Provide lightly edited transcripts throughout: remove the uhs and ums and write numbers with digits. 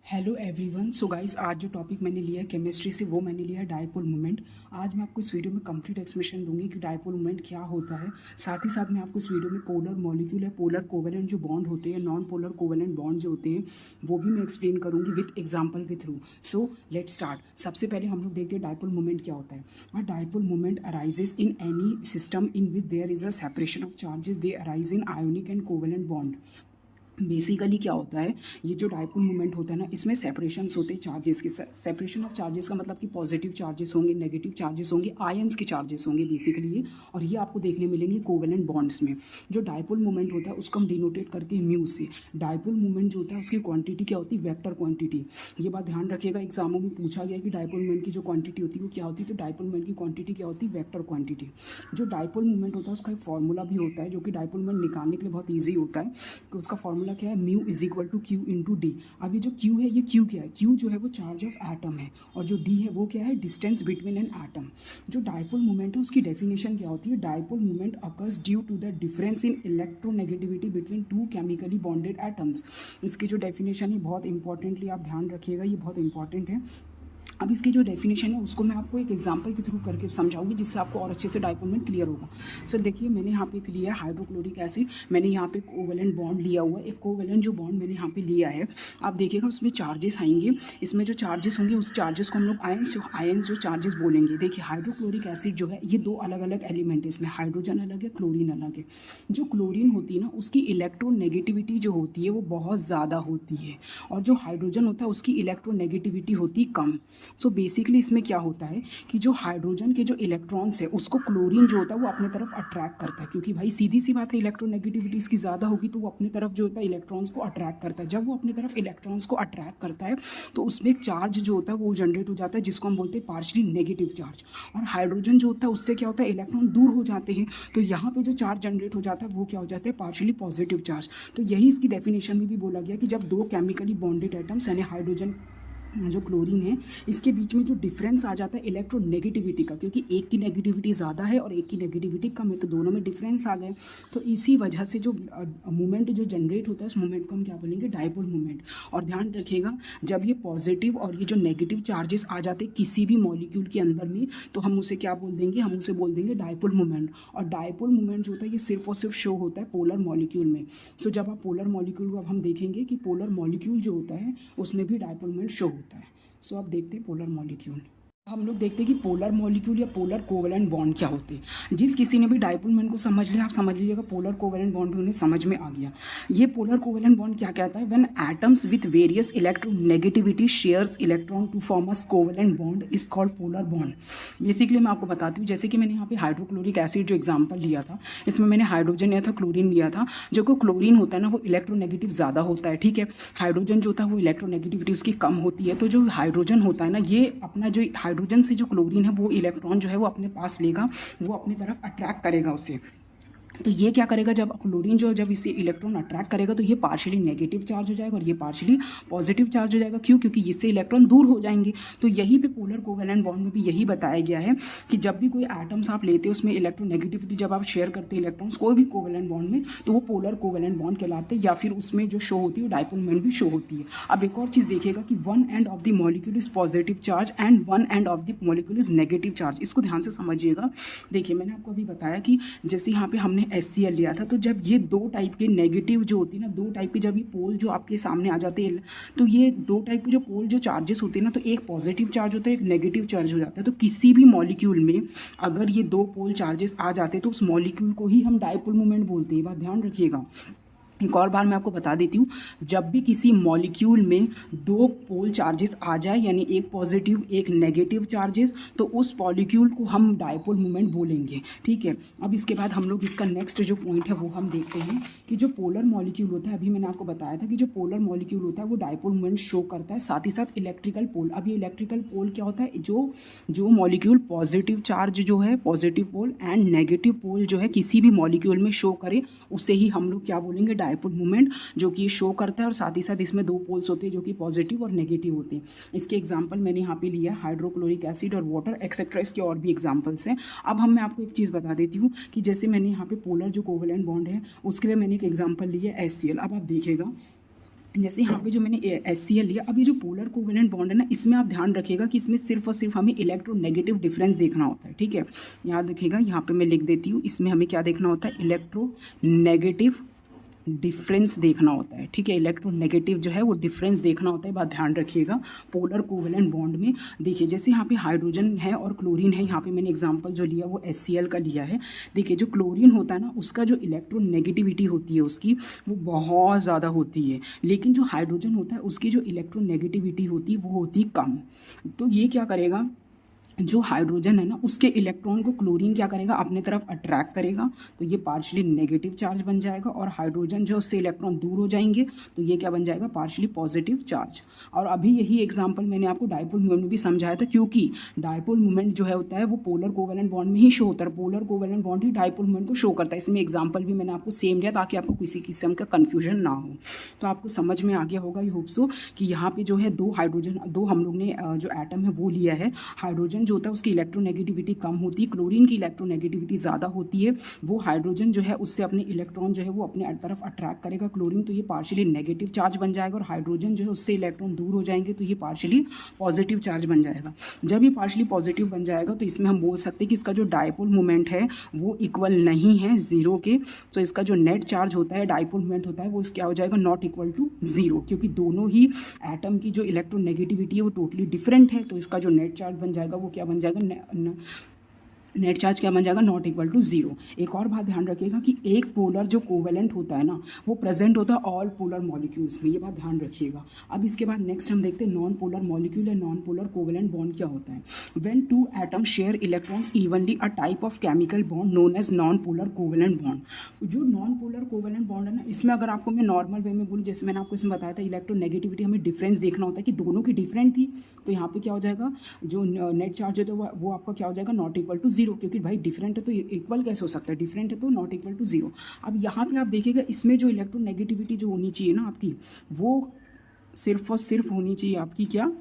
Hello everyone. So guys, आज जो topic मैंने लिया है केमिस्ट्री से, वो मैंने लिया है डायपोल मोमेंट। आज मैं आपको इस वीडियो में कंप्लीट एक्सप्लेनेशन दूंगी कि डायपोल मोमेंट क्या होता है। साथ ही साथ मैं आपको इस वीडियो में पोलर मॉलिक्यूल है, पोलर कोवेलेंट जो बॉन्ड होते हैं, नॉन पोलर कोवेलेंट बॉन्ड जो होते हैं, वो भी मैं एक्सप्लेन करूंगी विद एग्जाम्पल के थ्रू। So let start. सबसे पहले हम लोग देखते हैं डायपोल मोमेंट क्या होता है। और dipole moment arises in any system in which there is a separation of charges. They arise in ionic and covalent bond. Basically क्या होता है, ये जो डायपोल मोमेंट होता है ना, इसमें सेपरेशंस होते हैं चार्जेस के। सेपरेशन ऑफ चार्जेस का मतलब कि पॉजिटिव चार्जेस होंगे, नेगेटिव चार्जेस होंगे, आयंस के चार्जेस होंगे बेसिकली ये। और ये आपको देखने मिलेंगे कोवेलेंट बॉन्ड्स में। जो डायपोल मोमेंट होता है उसको हम डिनोटेट करते हैं म्यू से। डायपोल मोमेंट जो होता है उसकी क्वांटिटी क्या होती है, वेक्टर क्वांटिटी। ये बात ध्यान रखिएगा, एग्जामों में पूछा गया कि डायपोल मोमेंट की जो क्वांटिटी होती है वो क्या होती है, तो डायपोल मोमेंट की क्वांटिटी क्या होती है, वेक्टर क्वांटिटी। जो डायपोल मोमेंट होता है उसका एक फॉर्मूला भी होता है, जो कि डायपोल मोमेंट निकालने के लिए बहुत ईजी होता है। कि उसका फॉर्मूला क्या है, mu is equal to Q into D. अब ये जो क्यू है, ये क्यू क्या है, क्यू जो है वो चार्ज ऑफ एटम है, और जो डी है वो क्या है, डिस्टेंस बिटवीन एन एटम। जो डायपोल मोमेंट है उसकी डेफिनेशन क्या होती है, dipole moment occurs due to the difference in electronegativity between two chemically bonded atoms. इसकी जो डेफिनेशन है बहुत इंपॉर्टेंटली आप ध्यान रखिएगा, ये बहुत इंपॉर्टेंट है। अब इसकी जो डेफिनेशन है उसको मैं आपको एक एग्जांपल के थ्रू करके समझाऊंगी, जिससे आपको और अच्छे से डायपोल मोमेंट क्लियर होगा। सो देखिए, मैंने यहाँ पे लिया है हाइड्रोक्लोरिक एसिड। मैंने यहाँ पे कोवेलेंट बॉन्ड लिया हुआ है, एक कोवेलेंट जो बॉन्ड मैंने यहाँ पे लिया है। आप देखिएगा उसमें चार्जेस आएंगे। इसमें जो चार्जेस होंगे उस चार्जेस को हम लोग आयंस जो चार्जेस बोलेंगे। देखिए, हाइड्रोक्लोरिक एसिड जो है ये दो अलग अलग एलिमेंट है, इसमें हाइड्रोजन अलग है, क्लोरीन अलग है। जो क्लोरीन होती है ना, उसकी इलेक्ट्रोनेगेटिविटी जो होती है वो बहुत ज़्यादा होती है, और जो हाइड्रोजन होता है उसकी इलेक्ट्रोनेगेटिविटी होती कम। सो बेसिकली इसमें क्या होता है कि जो हाइड्रोजन के जो इलेक्ट्रॉन्स है उसको क्लोरीन जो होता है वो अपने तरफ अट्रैक्ट करता है, क्योंकि भाई सीधी सी बात है, इलेक्ट्रोनेगेटिविटी इसकी ज़्यादा होगी तो वो अपनी तरफ जो होता है इलेक्ट्रॉन्स को अट्रैक्ट करता है। जब वो अपनी तरफ इलेक्ट्रॉन्स को अट्रैक्ट करता है तो उसमें एक चार्ज जो होता है वो जनरेट हो जाता है, जिसको हम बोलते हैं पार्शली नेगेटिव चार्ज। और हाइड्रोजन जो होता है उससे क्या होता है, इलेक्ट्रॉन दूर हो जाते हैं, तो यहाँ पे जो चार्ज जनरेट हो जाता है वो क्या हो जाता है, पार्शली पॉजिटिव चार्ज। तो यही इसकी डेफिनेशन में भी बोला गया कि जब दो केमिकली बॉन्डेड एटम्स यानी हाइड्रोजन जो क्लोरीन है, इसके बीच में जो डिफरेंस आ जाता है इलेक्ट्रोनेगेटिविटी का, क्योंकि एक की नेगेटिविटी ज़्यादा है और एक की नेगेटिविटी कम है, तो दोनों में डिफरेंस आ गए। तो इसी वजह से जो मोमेंट जो जनरेट होता है उस मोमेंट को हम क्या बोलेंगे, डायपोल मोमेंट। और ध्यान रखिएगा, जब ये पॉजिटिव और ये जो नेगेटिव चार्जेस आ जाते हैं किसी भी मॉलिक्यूल के अंदर में, तो हम उसे क्या बोल देंगे, हम उसे बोल देंगे डायपोल मोमेंट। और डायपोल मोमेंट जो होता है ये सिर्फ और सिर्फ शो होता है पोलर मॉलिक्यूल में। सो जब आप पोलर मॉलिक्यूल को अब हम देखेंगे कि पोलर मॉलिक्यूल जो होता है उसमें भी डायपोल मोमेंट शो होता है। सो आप देखते हैं पोलर मॉलिक्यूल। हम लोग देखते हैं कि पोलर मॉलिक्यूल या पोलर कोवेलेंट बॉन्ड क्या होते हैं। जिस किसी ने भी डायपोल मोमेंट को समझ लिया, आप समझ लीजिएगा पोलर कोवेलेंट बॉन्ड भी उन्हें समझ में आ गया। ये पोलर कोवेलेंट बॉन्ड क्या कहता है, when atoms with various electronegativity shares electron to form a covalent bond is called polar bond. Basically मैं आपको बताती हूँ, जैसे कि मैंने यहाँ पे हाइड्रोक्लोरिक एसिड जो एग्जाम्पल लिया था, इसमें मैंने हाइड्रोजन लिया था, क्लोरीन लिया था। जो को क्लोरीन होता है ना वो इलेक्ट्रोनेगेटिव ज़्यादा होता है, ठीक है। हाइड्रोजन जो होता है वो इलेक्ट्रोनेगेटिविटी उसकी कम होती है। तो जो हाइड्रोजन होता है ना, ये अपना जो हाइड्रोजन से जो क्लोरीन है वो इलेक्ट्रॉन जो है वो अपने पास लेगा, वो अपनी तरफ अट्रैक्ट करेगा उसे। तो ये क्या करेगा, जब क्लोरीन जो जब इसे इलेक्ट्रॉन अट्रैक्ट करेगा तो ये पार्शियली नेगेटिव चार्ज हो जाएगा और ये पार्शियली पॉजिटिव चार्ज हो जाएगा। क्यों, क्योंकि इससे इलेक्ट्रॉन दूर हो जाएंगे। तो यहीं पे पोलर कोवेलेंट बॉन्ड में भी यही बताया गया है कि जब भी कोई एटम्स आप लेते हैं उसमें इलेक्ट्रोनेगेटिविटी जब आप शेयर करते हैं इलेक्ट्रॉन्स कोई भी कोवेलेंट बॉन्ड में, तो वो पोलर कोवेलेंट बॉन्ड कहलाते हैं, या फिर उसमें जो शो होती है डायपोल मोमेंट भी शो होती है। अब एक और चीज़ देखिएगा कि one end of the molecule is positive charge and one end of the molecule is negative charge. इसको ध्यान से समझिएगा। देखिए, मैंने आपको अभी बताया कि जैसे यहाँ पे हमने HCl लिया था, तो जब ये दो टाइप के नेगेटिव जो होती है ना, दो टाइप के जब ये पोल जो आपके सामने आ जाते हैं, तो ये दो टाइप के जो पोल जो चार्जेस होते हैं ना, तो एक पॉजिटिव चार्ज होता है, एक नेगेटिव चार्ज हो जाता है। तो किसी भी मॉलिक्यूल में अगर ये दो पोल चार्जेस आ जाते हैं तो उस मॉलिक्यूल को ही हम डायपोल मोमेंट बोलते हैं। बात ध्यान रखिएगा। एक और बार मैं आपको बता देती हूँ, जब भी किसी मॉलिक्यूल में दो पोल चार्जेस आ जाए, यानी एक पॉजिटिव एक नेगेटिव चार्जेस, तो उस मॉलिक्यूल को हम डायपोल मोमेंट बोलेंगे, ठीक है। अब इसके बाद हम लोग इसका नेक्स्ट जो पॉइंट है वो हम देखते हैं कि जो पोलर मॉलिक्यूल होता है, अभी मैंने आपको बताया था कि जो पोलर मॉलिक्यूल होता है वो डायपोल मोमेंट शो करता है, साथ ही साथ इलेक्ट्रिकल पोल। अब ये इलेक्ट्रिकल पोल क्या होता है, जो मॉलिक्यूल पॉजिटिव चार्ज जो है positive pole and negative pole जो है किसी भी मॉलिक्यूल में शो करे, उससे ही हम लोग क्या बोलेंगे, डायपोल मोमेंट, जो कि शो करता है। और साथ ही साथ इसमें दो पोल्स होते हैं जो कि पॉजिटिव और नेगेटिव होते हैं। इसके एग्जांपल मैंने यहाँ पे लिया हाइड्रोक्लोरिक एसिड और वाटर एक्सेट्रा, इसके और भी एग्जांपल्स हैं। अब मैं आपको एक चीज़ बता देती हूँ कि जैसे मैंने यहाँ पे पोलर जो कोवेलेंट बॉन्ड है उसके लिए मैंने एक एग्जांपल लिया HCl। अब आप देखिएगा जैसे यहाँ पे जो मैंने HCl लिया, अब ये जो पोलर कोवेलेंट बॉन्ड है ना, इसमें आप ध्यान रखिएगा कि इसमें सिर्फ और सिर्फ हमें इलेक्ट्रोनेगेटिव डिफरेंस देखना होता है, ठीक है। याद रखिएगा, यहाँ पे मैं लिख देती हूँ, इसमें हमें क्या देखना होता है, इलेक्ट्रोनेगेटिव डिफरेंस देखना होता है, ठीक है। इलेक्ट्रोनेगेटिव जो है वो डिफरेंस देखना होता है, बात ध्यान रखिएगा। पोलर कोवेलेंट बॉन्ड में देखिए, जैसे यहाँ पे हाइड्रोजन है और क्लोरीन है, यहाँ पे मैंने एग्जांपल जो लिया वो HCl का लिया है। देखिए जो क्लोरीन होता है ना, उसका जो इलेक्ट्रोनेगेटिविटी होती है उसकी, वो बहुत ज़्यादा होती है, लेकिन जो हाइड्रोजन होता है उसकी जो इलेक्ट्रोनेगेटिविटी होती है वो होती है कम। तो ये क्या करेगा, जो हाइड्रोजन है ना, उसके इलेक्ट्रॉन को क्लोरीन क्या करेगा, अपने तरफ अट्रैक्ट करेगा, तो ये पार्शियली नेगेटिव चार्ज बन जाएगा। और हाइड्रोजन जो उससे इलेक्ट्रॉन दूर हो जाएंगे तो ये क्या बन जाएगा, पार्शियली पॉजिटिव चार्ज। और अभी यही एग्जांपल मैंने आपको डायपोल मोमेंट में भी समझाया था, क्योंकि डायपोल मोमेंट जो है होता है वो पोलर कोवेलेंट बॉन्ड में ही शो होता है। पोलर कोवेलेंट बॉन्ड ही डायपोल मोमेंट को शो करता है। इसमें एग्जाम्पल भी मैंने आपको सेम दिया ताकि आपको किसी किस्म का कन्फ्यूजन ना हो। तो आपको समझ में आ गया होगा, ये होप सो, कि यहाँ पे जो है दो हाइड्रोजन, दो हम लोग ने जो एटम है वो लिया है। हाइड्रोजन जो होता है उसकी इलेक्ट्रोनेगेटिविटी कम होती है, क्लोरीन की इलेक्ट्रोनेगेटिविटी ज़्यादा होती है। वो हाइड्रोजन जो है उससे अपने इलेक्ट्रॉन जो है वो अपने तरफ अट्रैक्ट करेगा क्लोरीन, तो ये पार्शियली नेगेटिव चार्ज बन जाएगा। और हाइड्रोजन जो है उससे इलेक्ट्रॉन दूर हो जाएंगे तो ये पार्शियली पॉजिटिव चार्ज बन जाएगा। जब ये पार्शियली पॉजिटिव बन जाएगा तो इसमें हम बोल सकते हैं कि इसका जो डायपोल मोमेंट है वो इक्वल नहीं है ज़ीरो के। तो इसका जो नेट चार्ज होता है, डायपोल मोमेंट होता है, वो क्या हो जाएगा, नॉट इक्वल टू ज़ीरो, क्योंकि दोनों ही एटम की जो इलेक्ट्रोनेगेटिविटी है वो टोटली डिफरेंट है। तो इसका जो नेट चार्ज बन जाएगा वो क्या बन जाएगा, नेट चार्ज क्या बन जाएगा, नॉट इक्वल टू जीरो। एक और बात ध्यान रखिएगा कि एक पोलर जो कोवेलेंट होता है ना, वो प्रेजेंट होता है ऑल पोलर मॉलिक्यूल्स में, ये बात ध्यान रखिएगा। अब इसके बाद नेक्स्ट हम देखते हैं नॉन पोलर मॉलिक्यूल या नॉन पोलर कोवेलेंट बॉन्ड क्या होता है। When two atom share electrons evenly, a type of chemical bond known as non polar covalent bond. जो नॉन पोलर कोवेलेंट बॉन्ड है ना, इसमें अगर आपको मैं नॉर्मल वे में बोलूँ, जैसे मैंने आपको इसमें बताया था, इलेक्ट्रोनेगेटिविटी हमें डिफरेंस देखना होता है कि दोनों की डिफरेंट थी, तो यहाँ पे क्या हो जाएगा, जो नेट चार्ज है तो वो आपका क्या हो जाएगा, नॉट इक्वल टू जीरो, क्योंकि भाई डिफरेंट है तो इक्वल कैसे हो सकता है, डिफरेंट है तो नॉट इक्वल टू जीरो। अब यहाँ पे आप देखिएगा, इसमें जो इलेक्ट्रोनेगेटिविटी जो होनी चाहिए ना आपकी, वो सिर्फ और सिर्फ होनी चाहिए आपकी क्या,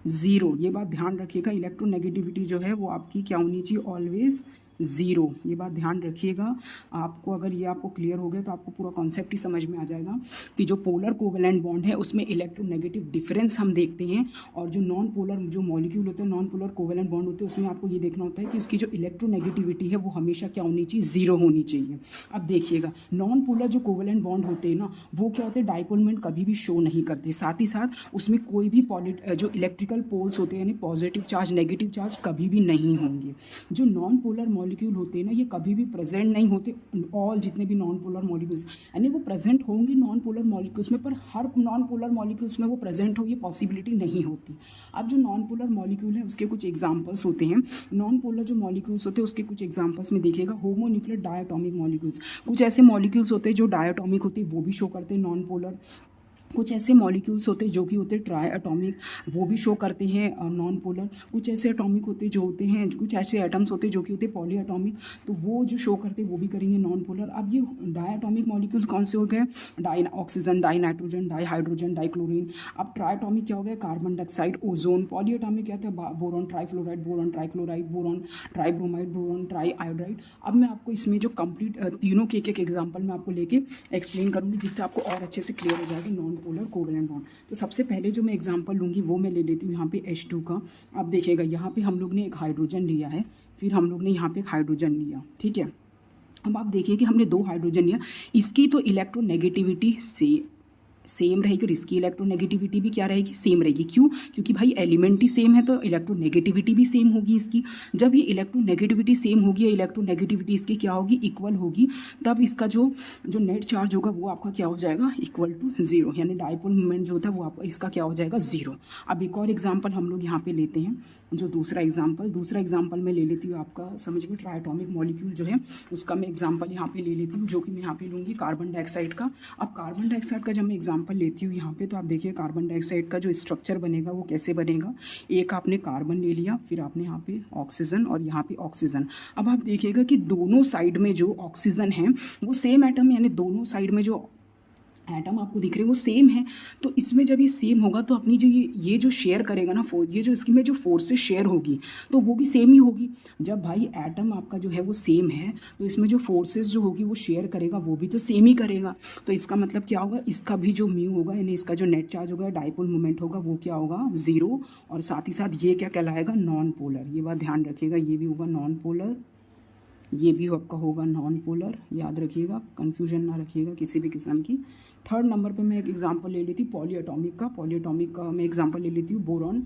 ज़ीरो। ये बात ध्यान रखिएगा, इलेक्ट्रोनेगेटिविटी जो है वो आपकी क्या होनी चाहिए, ऑलवेज ज़ीरो। ये बात ध्यान रखिएगा। आपको अगर ये आपको क्लियर हो गया तो आपको पूरा कॉन्सेप्ट ही समझ में आ जाएगा कि जो पोलर कोवेलेंट बॉन्ड है उसमें इलेक्ट्रोनेगेटिव डिफरेंस हम देखते हैं, और जो नॉन पोलर जो मॉलिक्यूल होते हैं, नॉन पोलर कोवेलेंट बॉन्ड होते हैं, उसमें आपको ये देखना होता है कि उसकी जो इलेक्ट्रोनेगेटिविटी है वो हमेशा क्या होनी चाहिए, ज़ीरो होनी चाहिए। अब देखिएगा, नॉन पोलर जो कोवेलेंट बॉन्ड होते हैं ना, वो क्या होते हैं, डायपोल मोमेंट कभी भी शो नहीं करते, साथ ही साथ उसमें कोई भी जो इलेक्ट्रिकल पोल्स होते हैं, यानी पॉजिटिव चार्ज नेगेटिव चार्ज कभी भी नहीं होंगे। जो नॉन पोलर मॉलिक्यूल होते हैं ना, ये कभी भी प्रेजेंट नहीं होते, ऑल जितने भी नॉन पोलर मॉलिक्यूल्स, यानी वो प्रेजेंट होंगे नॉन पोलर मॉलिक्यूल्स में, पर हर नॉन पोलर मॉलिक्यूल्स में वो प्रेजेंट हो, ये पॉसिबिलिटी नहीं होती। अब जो नॉन पोलर मॉलिक्यूल है उसके कुछ एग्जांपल्स होते हैं। नॉन पोलर जो मॉलिक्यूल्स होते हैं उसके कुछ एग्जांपल्स में देखिएगा, होमोन्यूक्लियर डायटोमिक मॉलिक्यूल्स, कुछ ऐसे मॉलिक्यूल्स होते हैं जो डायटोमिक होते हैं, वो भी शो करते हैं नॉन पोलर। कुछ ऐसे मॉलिक्यूल्स होते हैं जो कि होते हैं ट्राई एटॉमिक, वो भी शो करते हैं नॉन पोलर। कुछ ऐसे एटॉमिक होते हैं जो होते हैं, कुछ ऐसे एटम्स होते हैं जो कि होते हैं पॉली एटॉमिक, तो वो जो शो करते हैं वो भी करेंगे नॉन पोलर। अब ये डाई एटॉमिक मॉलिक्यूल्स कौन से हो गए, dioxygen, dinitrogen, dihydrogen, dichlorine. अब ट्राई एटॉमिक क्या हो गया, carbon dioxide, ozone. Polyatomic क्या था, boron trifluoride, boron trichloride, boron tribromide, boron triiodide. अब मैं आपको इसमें जो कंप्लीट तीनों के एक एग्जाम्पल मैं आपको लेके एक्सप्लेन करूँगी, जिससे आपको और अच्छे से क्लियर हो जाएगा नॉन पोलर कोवेलेंट बॉन्ड। तो सबसे पहले जो मैं एग्जांपल लूँगी वो मैं ले लेती हूँ यहाँ पे H2 का। अब देखिएगा, यहाँ पे हम लोग ने एक हाइड्रोजन लिया है, फिर हम लोग ने यहाँ पे एक हाइड्रोजन लिया, ठीक है। अब आप देखिए कि हमने दो हाइड्रोजन लिया, इसकी तो इलेक्ट्रोनेगेटिविटी से सेम रहेगी और इसकी इलेक्ट्रोनेगेटिविटी भी क्या रहेगी, सेम रहेगी। क्यों, क्योंकि भाई एलिमेंट ही सेम है तो इलेक्ट्रोनेगेटिविटी भी सेम होगी इसकी। जब ये इलेक्ट्रोनेगेटिविटी सेम होगी या इलेक्ट्रोनेगेटिविटी इसकी क्या होगी, इक्वल होगी, तब इसका जो नेट चार्ज होगा वो आपका क्या हो जाएगा, इक्वल टू जीरो, यानी डायपोल मोमेंट जो होता है वो आपका इसका क्या हो जाएगा, जीरो। अब एक और एग्जाम्पल हम लोग यहाँ पे लेते हैं, जो दूसरा एग्जाम्पल मैं ले लेती हूँ, आपका समझिए ट्राइएटॉमिक मॉलिक्यूल जो है उसका मैं एग्जाम्पल यहाँ पे ले लेती हूँ, जो कि मैं यहाँ पे लूँगी कार्बन डाइऑक्साइड का। अब कार्बन डाइऑक्साइड का जब मैं एग्जाम्पल लेती हूँ यहाँ पे, तो आप देखिए कार्बन डाइऑक्साइड का जो स्ट्रक्चर बनेगा वो कैसे बनेगा। एक आपने कार्बन ले लिया, फिर आपने यहाँ पे ऑक्सीजन और यहाँ पे ऑक्सीजन। अब आप देखिएगा कि दोनों साइड में जो ऑक्सीजन है वो सेम एटम, यानी दोनों साइड में जो एटम आपको दिख रहे हैं वो सेम है। तो इसमें जब ये सेम होगा तो अपनी जो ये जो शेयर करेगा ना ये जो इसकी में जो फोर्सेस शेयर होगी तो वो भी सेम ही होगी। जब भाई एटम आपका जो है वो सेम है तो इसमें जो फोर्सेस जो होगी वो शेयर करेगा वो भी तो सेम ही करेगा। तो इसका मतलब क्या होगा, इसका भी जो म्यू होगा यानी इसका जो नेट चार्ज होगा डाइपोल मोमेंट होगा वो क्या होगा, 0। और साथ ही साथ ये क्या कहलाएगा, नॉन पोलर। ये बात ध्यान रखिएगा, ये भी होगा नॉन पोलर, ये भी आपका होगा नॉन पोलर। याद रखिएगा, कन्फ्यूजन ना रखिएगा किसी भी किस्म की। थर्ड नंबर पे मैं एक एग्जांपल ले लेती हूँ पॉलीएटॉमिक का मैं एग्जांपल ले लेती हूँ बोरॉन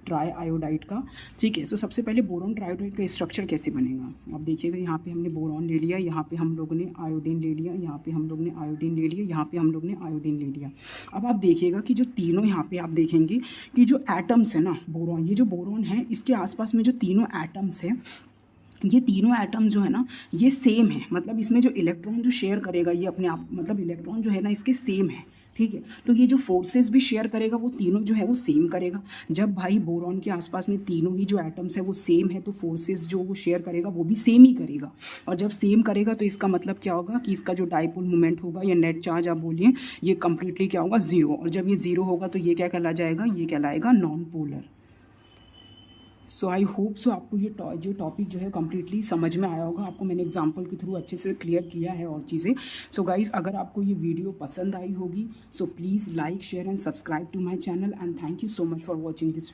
ट्राई आयोडाइड का। ठीक है, तो सबसे पहले बोरॉन ट्रायोडाइड का स्ट्रक्चर कैसे बनेगा। अब देखिएगा, यहाँ पे हमने बोरॉन ले लिया, यहाँ पे हम लोग ने आयोडीन ले लिया, यहाँ पे हम लोग ने आयोडीन ले लिया, यहाँ पे हम लोग ने आयोडीन ले लिया। अब आप देखिएगा कि जो तीनों यहाँ पे आप देखेंगे कि जो एटम्स है ना बोरॉन, ये जो बोरॉन है इसके आसपास में जो तीनों एटम्स हैं, ये तीनों एटम जो है ना ये सेम है। मतलब इसमें जो इलेक्ट्रॉन जो शेयर करेगा ये अपने आप, मतलब इलेक्ट्रॉन जो है ना इसके सेम है। ठीक है, तो ये जो फोर्सेस भी शेयर करेगा वो तीनों जो है वो सेम करेगा। जब भाई बोरॉन के आसपास में तीनों ही जो एटम्स है वो सेम है तो फोर्सेस जो वो शेयर करेगा वो भी सेम ही करेगा। और जब सेम करेगा तो इसका मतलब क्या होगा कि इसका जो डाइपोल मोमेंट होगा या नेट चार्ज आप बोलिए, ये कंप्लीटली क्या होगा, 0। और जब ये 0 होगा तो ये क्या कहला जाएगा, ये कहलाएगा non polar. So I hope so आपको ये जो टॉपिक जो है कम्प्लीटली समझ में आया होगा। आपको मैंने एग्जांपल के थ्रू अच्छे से क्लियर किया है और चीज़ें। सो गाइस, अगर आपको ये वीडियो पसंद आई होगी so please like share and subscribe to my channel and thank you so much for watching this.